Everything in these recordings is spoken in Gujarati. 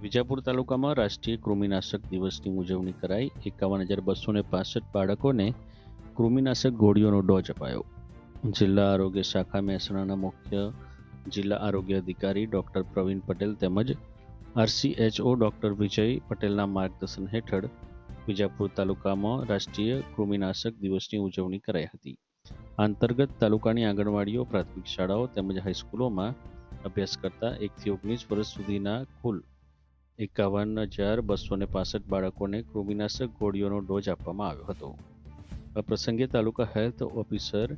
વિજાપુર તાલુકામાં રાષ્ટ્રીય કૃમિનાશક દિવસની ઉજવણી કરાઈ। 51,265 બાળકોને કૃમિનાશક ગોળીઓનો ડોઝ અપાયો। જિલ્લા આરોગ્ય શાખા મહેસાણાના મુખ્ય જિલ્લા આરોગ્ય અધિકારી ડોક્ટર પ્રવીણ પટેલ તેમજ RCHO ડોક્ટર વિજય પટેલના માર્ગદર્શન હેઠળ વિજાપુર તાલુકામાં રાષ્ટ્રીય કૃમિનાશક દિવસની ઉજવણી કરાઈ હતી। આ અંતર્ગત તાલુકાની આંગણવાડીઓ, પ્રાથમિક શાળાઓ તેમજ હાઈસ્કૂલોમાં અભ્યાસ કરતા 1 થી 19 વર્ષ સુધીના કુલ 51,265 બાળકોને કૃમિનાશક ગોળીઓનો ડોઝ આપવામાં આવ્યો હતો। આ પ્રસંગે તાલુકા હેલ્થ ઓફિસર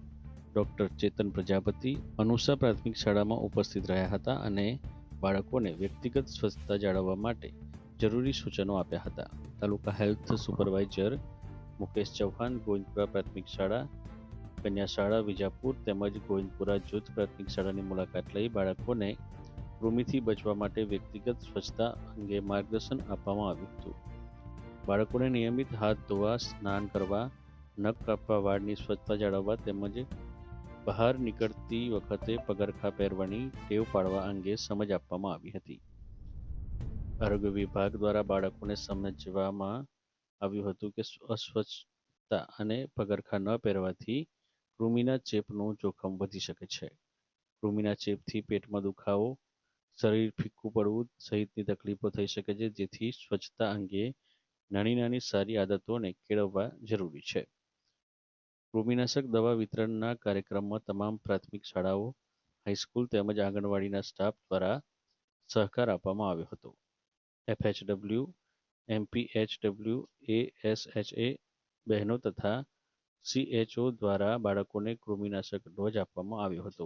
ડોક્ટર ચેતન પ્રજાપતિ અનુસા પ્રાથમિક શાળામાં ઉપસ્થિત રહ્યા હતા અને બાળકોને વ્યક્તિગત સ્વચ્છતા જાળવવા માટે જરૂરી સૂચનો આપ્યા હતા। તાલુકા હેલ્થ સુપરવાઇઝર મુકેશ ચૌહાણ ગોવિંદપુરા પ્રાથમિક શાળા, કન્યા શાળા વિજાપુર તેમજ ગોવિંદપુરા જૂથ પ્રાથમિક શાળાની મુલાકાત લઈ બાળકોને કૃમિથી બચવા માટે વ્યક્તિગત સ્વચ્છતા અંગે માર્ગદર્શન આપવામાં આવ્યું હતું। બાળકોને નિયમિત હાથ ધોવા, સ્નાન કરવા, નખ કાપવા, વાળની સ્વચ્છતા જાળવવા તેમજ બહાર નીકળતી વખતે પગરખાં પહેરવાની ટેવ પાડવા અંગે સમજ આપવામાં આવી હતી। આરોગ્ય વિભાગ દ્વારા બાળકોને સમજાવવામાં આવ્યું હતું કે અસ્વચ્છતા અને પગરખાં ન પહેરવાથી કૃમિના ચેપનું જોખમ વધી શકે છે। કૃમિના ચેપથી પેટમાં દુખાવો, શરીર ફીક્કું પડવું સહિતની તકલીફો થઈ શકે છે, જેથી સ્વચ્છતા અંગે નાની સારી આદતોને કેળવવા જરૂરી છે। કૃમિનાશક દવા વિતરણના કાર્યક્રમમાં તમામ પ્રાથમિક શાળાઓ, હાઈસ્કૂલ તેમજ આંગણવાડીના સ્ટાફ દ્વારા સહકાર આપવામાં આવ્યો હતો। FHW, MPHW, ASHA બહેનો તથા CHO દ્વારા બાળકોને કૃમિનાશક ડોઝ આપવામાં આવ્યો હતો।